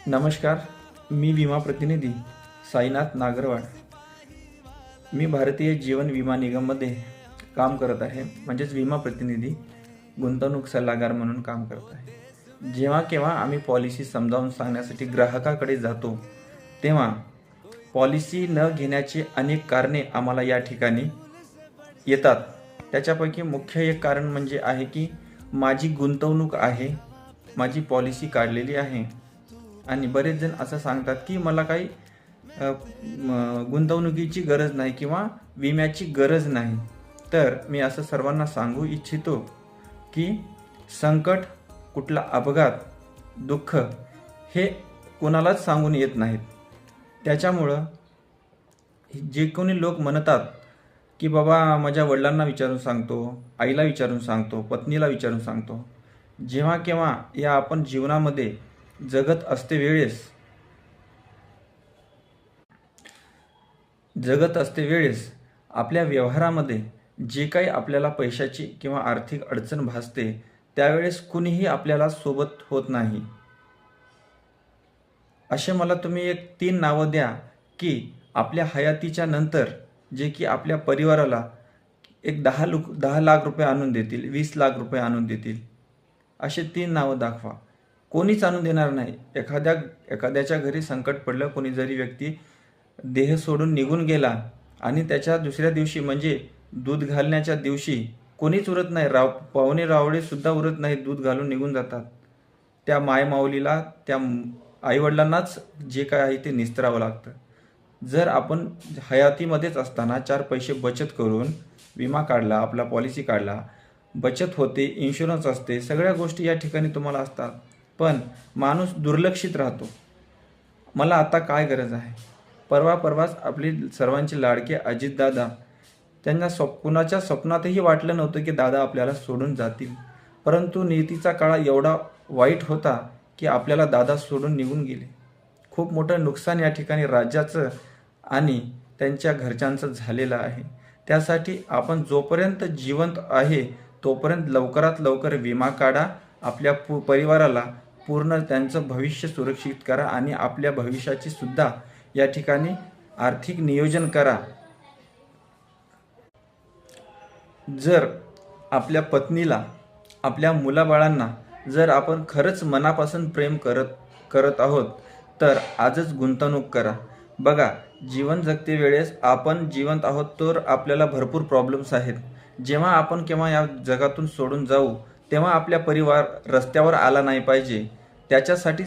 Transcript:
नमस्कार. मी विमा प्रतिनिधी साईनाथ नागरवाड. मी भारतीय जीवन विमा निगममध्ये काम करत आहे, म्हणजेच विमा प्रतिनिधी, गुंतवणूक सल्लागार म्हणून काम करत आहे. जेव्हा केव्हा आम्ही पॉलिसी समजावून सांगण्यासाठी ग्राहकाकडे जातो, तेव्हा पॉलिसी न घेण्याचे अनेक कारणे आम्हाला या ठिकाणी येतात. त्याच्यापैकी मुख्य एक कारण म्हणजे आहे की माझी गुंतवणूक आहे, माझी पॉलिसी काढलेली आहे. आणि बरेच जण असं सांगतात की मला काही गुंतवणुकीची गरज नाही किंवा विम्याची गरज नाही. तर मी असं सर्वांना सांगू इच्छितो की संकट, कुठला अपघात, दुःख हे कोणालाच सांगून येत नाहीत. त्याच्यामुळं जे कोणी लोक म्हणतात की बाबा माझ्या वडिलांना विचारून सांगतो, आईला विचारून सांगतो, पत्नीला विचारून सांगतो, जेव्हा केव्हा या आपण जीवनामध्ये जगत असते वेळेस आपल्या व्यवहारामध्ये जे काही आपल्याला पैशाची किंवा आर्थिक अडचण भासते, त्यावेळेस कुणीही आपल्याला सोबत होत नाही. असे मला तुम्ही 3 नावं द्या की आपल्या हयातीच्या नंतर जे की आपल्या परिवाराला 10 लाख रुपये आणून देतील, 20 लाख रुपये आणून देतील. असे 3 नावं दाखवा. कोणीच आणून देणार नाही. एखाद्याच्या घरी संकट पडलं, कोणी जरी व्यक्ती देह सोडून निघून गेला आणि त्याच्या दुसऱ्या दिवशी म्हणजे दूध घालण्याच्या दिवशी कोणीच उरत नाही. पाहुणे रावळे सुद्धा उरत नाही, दूध घालून निघून जातात. त्या मायमाऊलीला, त्या आईवडिलांनाच जे काय आहे ते निस्तरावं लागतं. जर आपण हयातीमध्येच असताना 4 पैसे बचत करून विमा काढला, आपला पॉलिसी काढला, बचत होते, इन्शुरन्स असते, सगळ्या गोष्टी या ठिकाणी तुम्हाला असतात, पण माणूस दुर्लक्षित राहतो. मला आता काय गरज आहे? परवाच आपली सर्वांचे लाडके अजितदादा, त्यांना कुणाच्या स्वप्नातही वाटलं नव्हतं की दादा आपल्याला सोडून जातील. परंतु नियतीचा काळ एवढा वाईट होता की आपल्याला दादा सोडून निघून गेले. खूप मोठं नुकसान या ठिकाणी राज्याचं आणि त्यांच्या घरच्यांचं झालेलं आहे. त्यासाठी आपण जोपर्यंत जिवंत आहे तोपर्यंत लवकरात लवकर विमा काढा. आपल्या परिवाराला पूर्ण त्यांचं भविष्य सुरक्षित करा आणि आपल्या भविष्याची सुद्धा या ठिकाणी आर्थिक नियोजन करा. जर आपल्या पत्नीला, आपल्या मुलाबाळांना जर आपण खरंच मनापासून प्रेम करत आहोत तर आजच गुंतवणूक करा. बघा, जीवन जगते वेळेस आपण जिवंत आहोत तर आपल्याला भरपूर प्रॉब्लेम्स आहेत. जेव्हा आपण केव्हा या जगातून सोडून जाऊ तेव्हा आपल्या परिवार रस्त्यावर आला नाही पाहिजे, त्याच्यासाठी